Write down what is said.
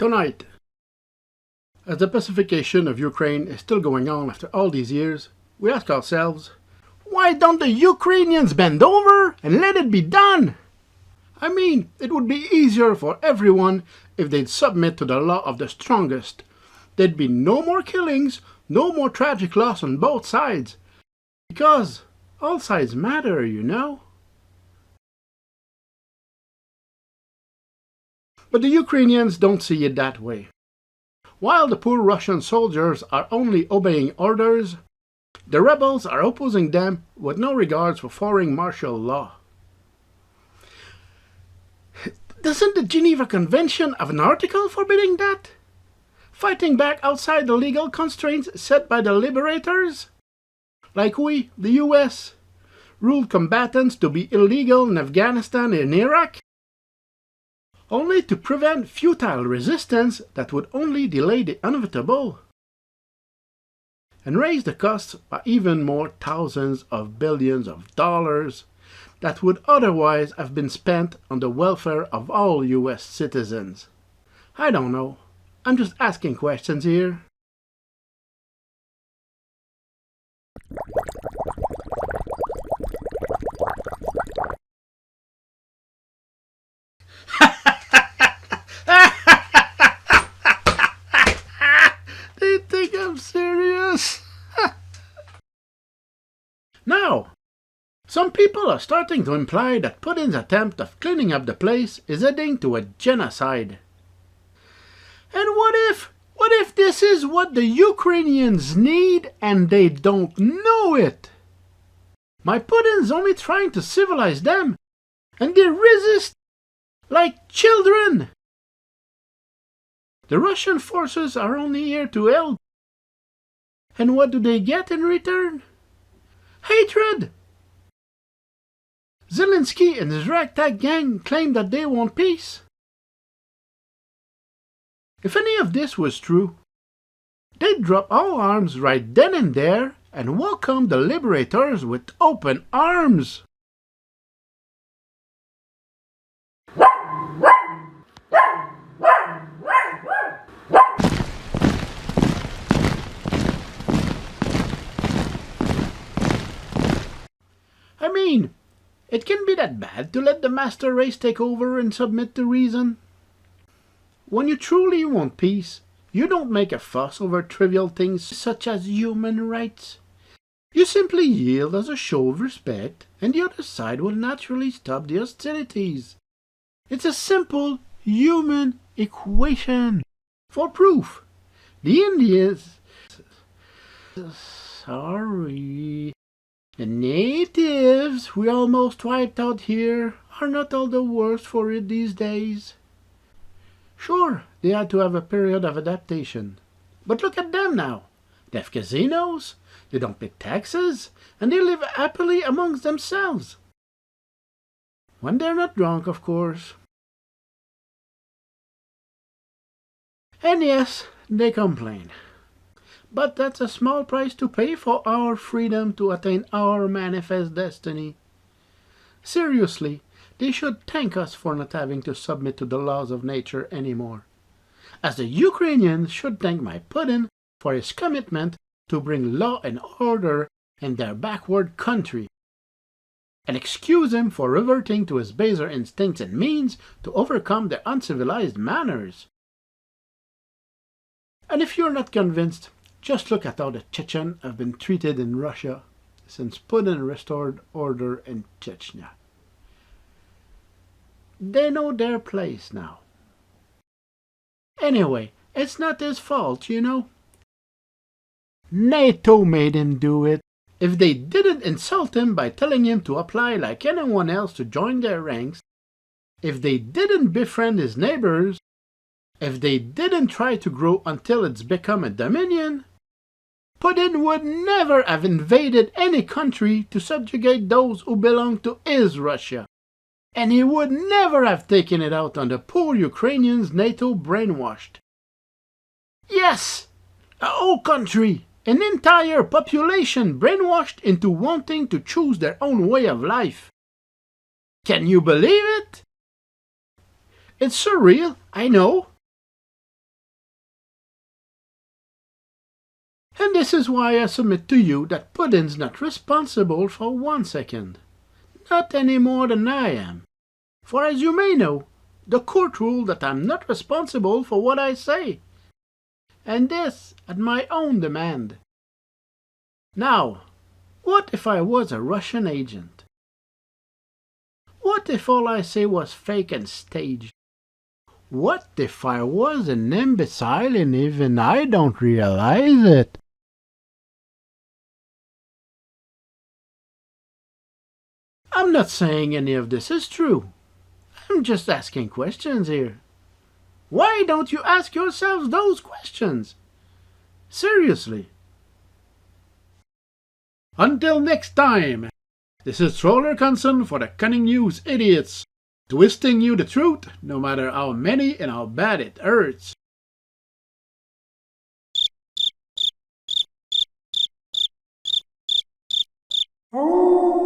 Tonight, as the pacification of Ukraine is still going on after all these years, we ask ourselves, why don't the Ukrainians bend over and let it be done? I mean, it would be easier for everyone if they'd submit to the law of the strongest. There'd be no more killings, no more tragic loss on both sides. Because all sides matter, you know. But the Ukrainians don't see it that way. While the poor Russian soldiers are only obeying orders, the rebels are opposing them with no regards for foreign martial law. Doesn't the Geneva Convention have an article forbidding that? Fighting back outside the legal constraints set by the liberators? Like we, the US, ruled combatants to be illegal in Afghanistan and Iraq? Only to prevent futile resistance that would only delay the inevitable and raise the costs by even more thousands of billions of dollars that would otherwise have been spent on the welfare of all US citizens. I don't know. I'm just asking questions here. They think I'm serious? Now, some people are starting to imply that Putin's attempt of cleaning up the place is heading to a genocide. And what if this is what the Ukrainians need and they don't know it? My Putin's only trying to civilize them and they resist like children. The Russian forces are only here to help. And what do they get in return? Hatred! Zelensky and his ragtag gang claim that they want peace. If any of this was true, they'd drop all arms right then and there and welcome the liberators with open arms. I mean, it can be that bad to let the master race take over and submit to reason. When you truly want peace, you don't make a fuss over trivial things such as human rights. You simply yield as a show of respect, and the other side will naturally stop the hostilities. It's a simple human equation. For proof, the Indians... Sorry... The natives we almost wiped out here are not all the worse for it these days. Sure, they had to have a period of adaptation. But look at them now. They have casinos, they don't pay taxes, and they live happily amongst themselves. When they're not drunk, of course. And yes, they complain. But that's a small price to pay for our freedom to attain our manifest destiny. Seriously, they should thank us for not having to submit to the laws of nature anymore. As the Ukrainians should thank my Putin for his commitment to bring law and order in their backward country, and excuse him for reverting to his baser instincts and means to overcome their uncivilized manners. And if you're not convinced, just look at how the Chechen have been treated in Russia since Putin restored order in Chechnya. They know their place now. Anyway, it's not his fault, you know. NATO made him do it. If they didn't insult him by telling him to apply like anyone else to join their ranks, if they didn't befriend his neighbors, if they didn't try to grow until it's become a dominion, Putin would never have invaded any country to subjugate those who belong to his Russia. And he would never have taken it out on the poor Ukrainians NATO brainwashed. Yes, a whole country, an entire population brainwashed into wanting to choose their own way of life. Can you believe it? It's surreal, I know. this is why I submit to you that Putin's not responsible for 1 second. Not any more than I am. For as you may know, the court ruled that I'm not responsible for what I say. And this at my own demand. Now, what if I was a Russian agent? What if all I say was fake and staged? What if I was an imbecile and even I don't realize it? I'm not saying any of this is true. I'm just asking questions here. Why don't you ask yourselves those questions? Seriously. Until next time, this is Troller Conson for the Cunning News Idiots, twisting you the truth no matter how many and how bad it hurts. Oh.